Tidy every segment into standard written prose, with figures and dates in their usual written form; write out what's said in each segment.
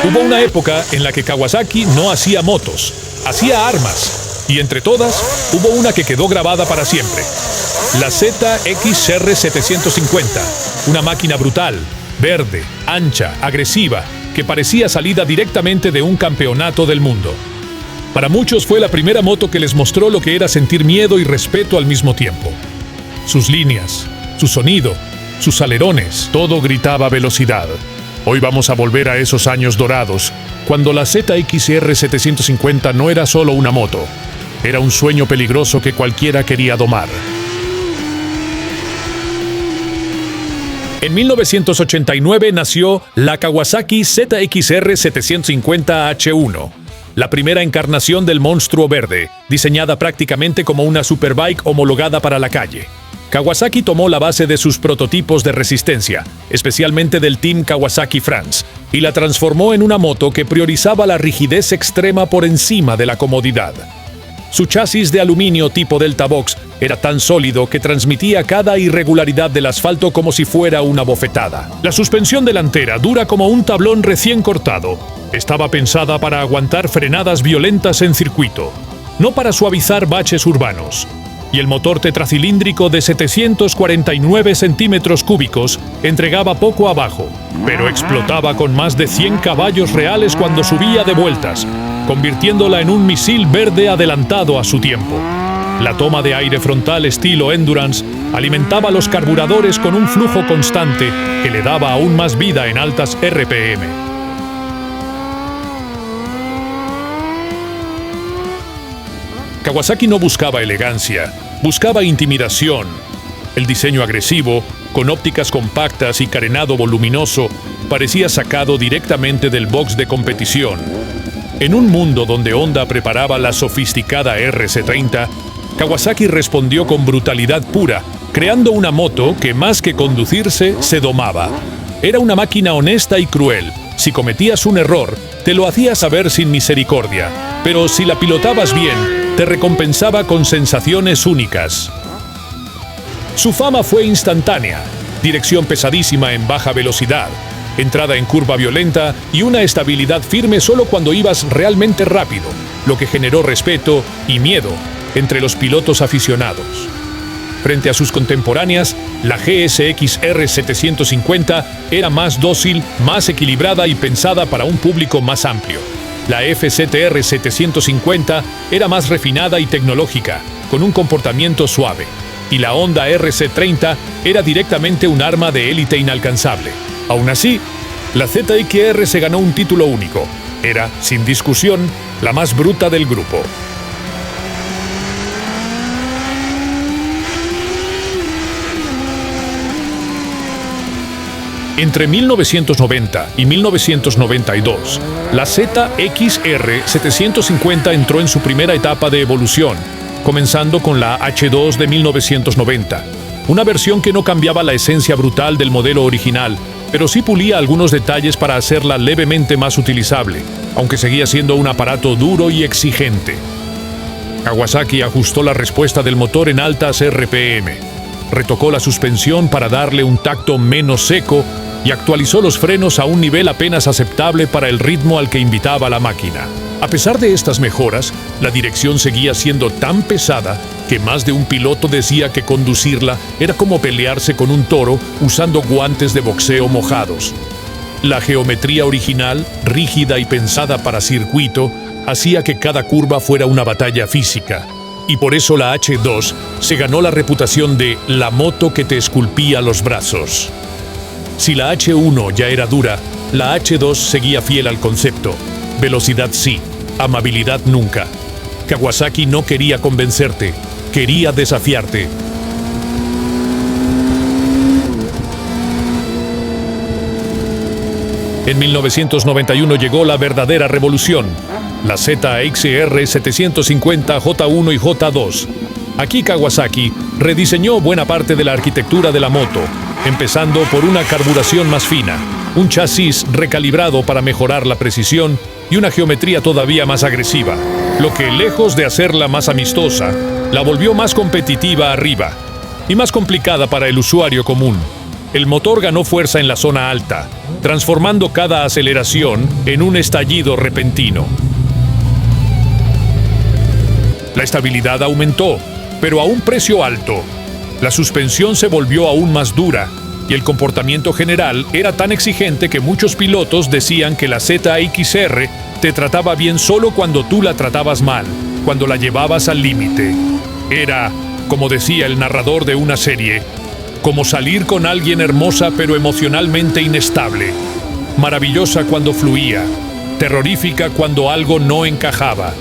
Hubo una época en la que Kawasaki no hacía motos, hacía armas. Y entre todas, hubo una que quedó grabada para siempre. La ZX-R 750, una máquina brutal, verde, ancha, agresiva, que parecía salida directamente de un campeonato del mundo. Para muchos fue la primera moto que les mostró lo que era sentir miedo y respeto al mismo tiempo. Sus líneas, su sonido, sus alerones, todo gritaba velocidad. Hoy vamos a volver a esos años dorados, cuando la ZX-R 750 no era solo una moto, era un sueño peligroso que cualquiera quería domar. En 1989 nació la Kawasaki ZX-R 750H1, la primera encarnación del monstruo verde, diseñada prácticamente como una superbike homologada para la calle. Kawasaki tomó la base de sus prototipos de resistencia, especialmente del Team Kawasaki France, y la transformó en una moto que priorizaba la rigidez extrema por encima de la comodidad. Su chasis de aluminio tipo Delta Box era tan sólido que transmitía cada irregularidad del asfalto como si fuera una bofetada. La suspensión delantera, dura como un tablón recién cortado, estaba pensada para aguantar frenadas violentas en circuito, no para suavizar baches urbanos. Y el motor tetracilíndrico de 749 centímetros cúbicos entregaba poco abajo, pero explotaba con más de 100 caballos reales cuando subía de vueltas, convirtiéndola en un misil verde adelantado a su tiempo. La toma de aire frontal estilo Endurance alimentaba los carburadores con un flujo constante que le daba aún más vida en altas RPM. Kawasaki no buscaba elegancia, buscaba intimidación. El diseño agresivo, con ópticas compactas y carenado voluminoso, parecía sacado directamente del box de competición. En un mundo donde Honda preparaba la sofisticada RC30, Kawasaki respondió con brutalidad pura, creando una moto que más que conducirse, se domaba. Era una máquina honesta y cruel. Si cometías un error, te lo hacía saber sin misericordia, pero si la pilotabas bien, te recompensaba con sensaciones únicas. Su fama fue instantánea: dirección pesadísima en baja velocidad, entrada en curva violenta y una estabilidad firme solo cuando ibas realmente rápido, lo que generó respeto y miedo entre los pilotos aficionados. Frente a sus contemporáneas, la GSX-R 750 era más dócil, más equilibrada y pensada para un público más amplio. La FZR 750 era más refinada y tecnológica, con un comportamiento suave. Y la Honda RC30 era directamente un arma de élite inalcanzable. Aún así, la ZX-R se ganó un título único. Era, sin discusión, la más bruta del grupo. Entre 1990 y 1992, la ZX-R 750 entró en su primera etapa de evolución, comenzando con la H2 de 1990, una versión que no cambiaba la esencia brutal del modelo original, pero sí pulía algunos detalles para hacerla levemente más utilizable, aunque seguía siendo un aparato duro y exigente. Kawasaki ajustó la respuesta del motor en altas RPM, retocó la suspensión para darle un tacto menos seco y actualizó los frenos a un nivel apenas aceptable para el ritmo al que invitaba la máquina. A pesar de estas mejoras, la dirección seguía siendo tan pesada que más de un piloto decía que conducirla era como pelearse con un toro usando guantes de boxeo mojados. La geometría original, rígida y pensada para circuito, hacía que cada curva fuera una batalla física. Y por eso la H2 se ganó la reputación de la moto que te esculpía los brazos. Si la H1 ya era dura, la H2 seguía fiel al concepto. Velocidad sí, amabilidad nunca. Kawasaki no quería convencerte, quería desafiarte. En 1991 llegó la verdadera revolución, la ZX-R 750 J1 y J2. Aquí Kawasaki rediseñó buena parte de la arquitectura de la moto, empezando por una carburación más fina, un chasis recalibrado para mejorar la precisión y una geometría todavía más agresiva, lo que, lejos de hacerla más amistosa, la volvió más competitiva arriba y más complicada para el usuario común. el motor ganó fuerza en la zona alta, transformando cada aceleración en un estallido repentino. La estabilidad aumentó, pero a un precio alto. La suspensión se volvió aún más dura y el comportamiento general era tan exigente que muchos pilotos decían que la ZX-R te trataba bien solo cuando tú la tratabas mal, cuando la llevabas al límite. Era, como decía el narrador de una serie, como salir con alguien hermosa pero emocionalmente inestable, maravillosa cuando fluía, terrorífica cuando algo no encajaba.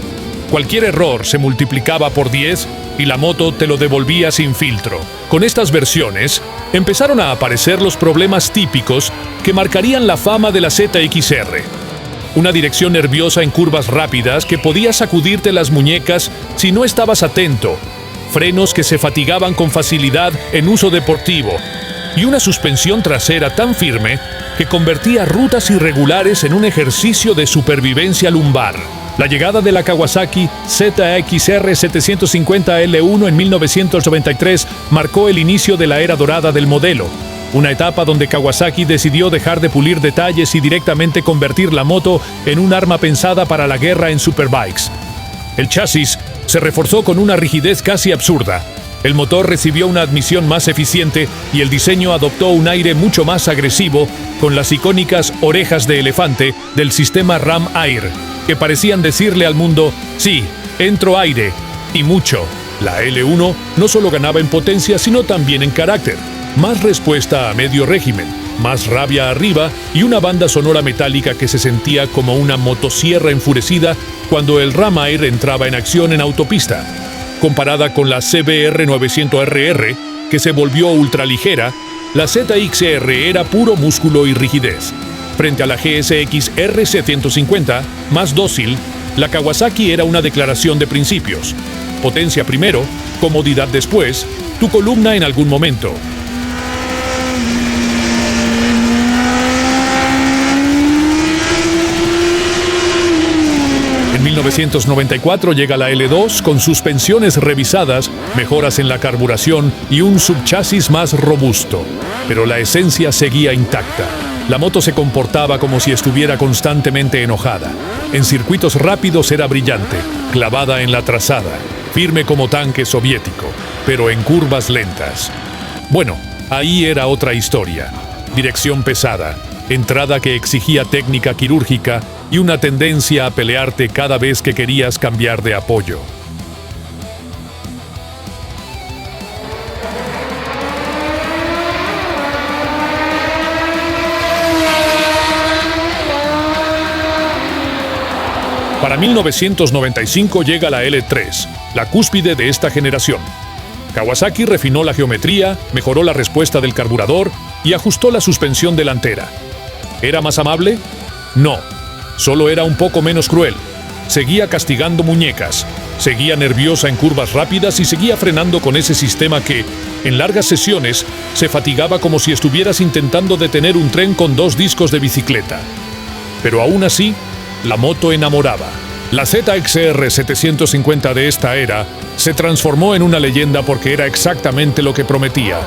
Cualquier error se multiplicaba por 10 y la moto te lo devolvía sin filtro. Con estas versiones, empezaron a aparecer los problemas típicos que marcarían la fama de la ZX-R. Una dirección nerviosa en curvas rápidas que podía sacudirte las muñecas si no estabas atento, frenos que se fatigaban con facilidad en uso deportivo, y una suspensión trasera tan firme que convertía rutas irregulares en un ejercicio de supervivencia lumbar. La llegada de la Kawasaki ZX-R 750L1 en 1993 marcó el inicio de la era dorada del modelo, una etapa donde Kawasaki decidió dejar de pulir detalles y directamente convertir la moto en un arma pensada para la guerra en superbikes. El chasis se reforzó con una rigidez casi absurda, el motor recibió una admisión más eficiente y el diseño adoptó un aire mucho más agresivo con las icónicas orejas de elefante del sistema Ram Air, que parecían decirle al mundo, sí, entro aire, y mucho. La L1 no solo ganaba en potencia, sino también en carácter. Más respuesta a medio régimen, más rabia arriba y una banda sonora metálica que se sentía como una motosierra enfurecida cuando el Ram Air entraba en acción en autopista. Comparada con la CBR 900RR, que se volvió ultraligera, la ZX-R era puro músculo y rigidez. Frente a la GSX-R 750, más dócil, la Kawasaki era una declaración de principios. Potencia primero, comodidad después, tu columna en algún momento. En 1994 llega la L2 con suspensiones revisadas, mejoras en la carburación y un subchasis más robusto. Pero la esencia seguía intacta. La moto se comportaba como si estuviera constantemente enojada. En circuitos rápidos era brillante, clavada en la trazada, firme como tanque soviético, pero en curvas lentas. Bueno, ahí era otra historia. Dirección pesada, entrada que exigía técnica quirúrgica y una tendencia a pelearte cada vez que querías cambiar de apoyo. Para 1995 llega la L3, la cúspide de esta generación. Kawasaki refinó la geometría, mejoró la respuesta del carburador y ajustó la suspensión delantera. ¿Era más amable? No, solo era un poco menos cruel. Seguía castigando muñecas, seguía nerviosa en curvas rápidas y seguía frenando con ese sistema que, en largas sesiones, se fatigaba como si estuvieras intentando detener un tren con 2 discos de bicicleta. Pero aún así, la moto enamoraba. La ZX-R 750 de esta era se transformó en una leyenda porque era exactamente lo que prometía.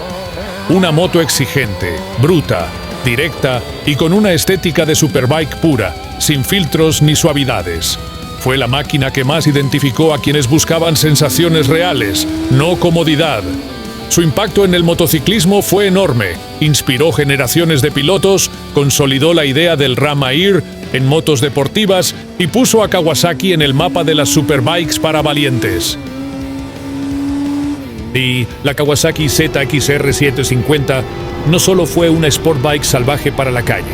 Una moto exigente, bruta, directa y con una estética de superbike pura, sin filtros ni suavidades. Fue la máquina que más identificó a quienes buscaban sensaciones reales, no comodidad. Su impacto en el motociclismo fue enorme, inspiró generaciones de pilotos, consolidó la idea del Ram Air en motos deportivas y puso a Kawasaki en el mapa de las superbikes para valientes. Y la Kawasaki ZX-R 750 no solo fue una sportbike salvaje para la calle,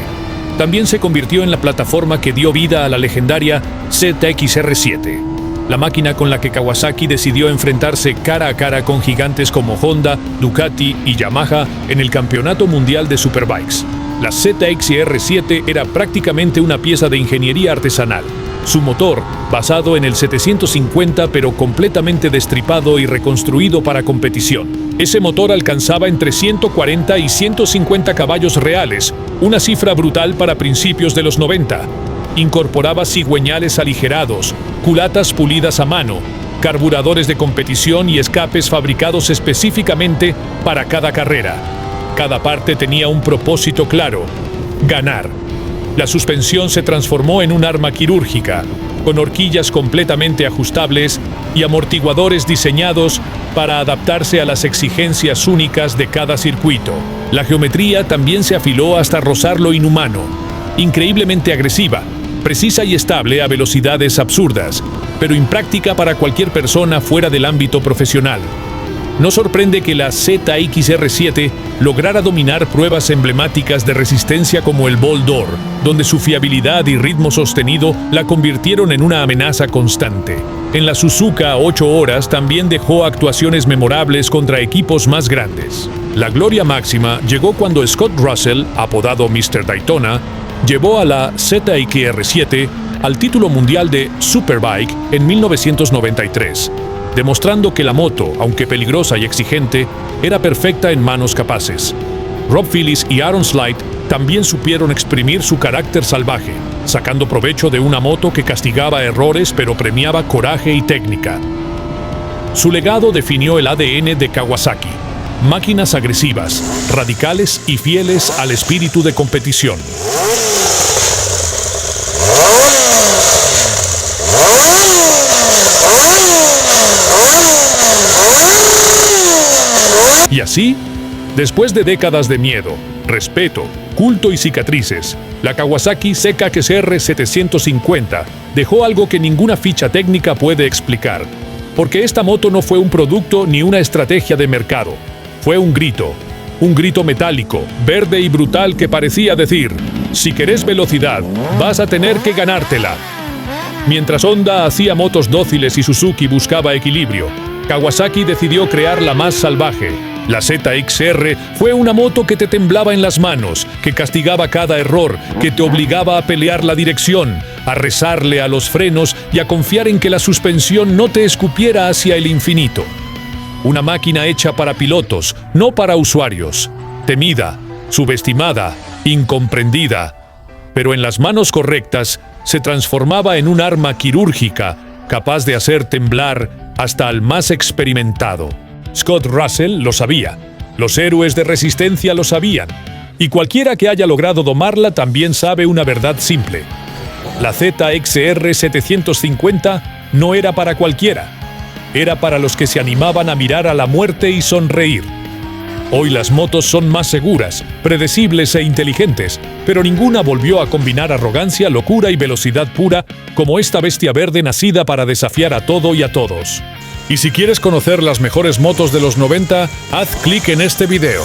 también se convirtió en la plataforma que dio vida a la legendaria ZX-R 7, la máquina con la que Kawasaki decidió enfrentarse cara a cara con gigantes como Honda, Ducati y Yamaha en el Campeonato Mundial de Superbikes. La ZX-R 7 era prácticamente una pieza de ingeniería artesanal. Su motor, basado en el 750 pero completamente destripado y reconstruido para competición. Ese motor alcanzaba entre 140 y 150 caballos reales, una cifra brutal para principios de los 90. Incorporaba cigüeñales aligerados, culatas pulidas a mano, carburadores de competición y escapes fabricados específicamente para cada carrera. Cada parte tenía un propósito claro: ganar. La suspensión se transformó en un arma quirúrgica, con horquillas completamente ajustables y amortiguadores diseñados para adaptarse a las exigencias únicas de cada circuito. La geometría también se afiló hasta rozar lo inhumano, increíblemente agresiva, precisa y estable a velocidades absurdas, pero impráctica para cualquier persona fuera del ámbito profesional. No sorprende que la ZXR7 lograra dominar pruebas emblemáticas de resistencia como el Bol d'Or, donde su fiabilidad y ritmo sostenido la convirtieron en una amenaza constante. En la Suzuka 8 horas también dejó actuaciones memorables contra equipos más grandes. La gloria máxima llegó cuando Scott Russell, apodado Mr. Daytona, llevó a la ZXR7 al título mundial de Superbike en 1993. Demostrando que la moto, aunque peligrosa y exigente, era perfecta en manos capaces. Rob Phillips y Aaron Slight también supieron exprimir su carácter salvaje, sacando provecho de una moto que castigaba errores pero premiaba coraje y técnica. Su legado definió el ADN de Kawasaki: máquinas agresivas, radicales y fieles al espíritu de competición. Y así, después de décadas de miedo, respeto, culto y cicatrices, la Kawasaki ZXR 750 dejó algo que ninguna ficha técnica puede explicar. Porque esta moto no fue un producto ni una estrategia de mercado. Fue un grito metálico, verde y brutal que parecía decir: si querés velocidad, vas a tener que ganártela. Mientras Honda hacía motos dóciles y Suzuki buscaba equilibrio, Kawasaki decidió crear la más salvaje. La ZXR fue una moto que te temblaba en las manos, que castigaba cada error, que te obligaba a pelear la dirección, a rezarle a los frenos y a confiar en que la suspensión no te escupiera hacia el infinito. Una máquina hecha para pilotos, no para usuarios. Temida, subestimada, incomprendida. Pero en las manos correctas se transformaba en un arma quirúrgica, capaz de hacer temblar hasta al más experimentado. Scott Russell lo sabía, los héroes de resistencia lo sabían, y cualquiera que haya logrado domarla también sabe una verdad simple: la ZXR 750 no era para cualquiera, era para los que se animaban a mirar a la muerte y sonreír. Hoy las motos son más seguras, predecibles e inteligentes, pero ninguna volvió a combinar arrogancia, locura y velocidad pura como esta bestia verde nacida para desafiar a todo y a todos. Y si quieres conocer las mejores motos de los 90, haz clic en este video.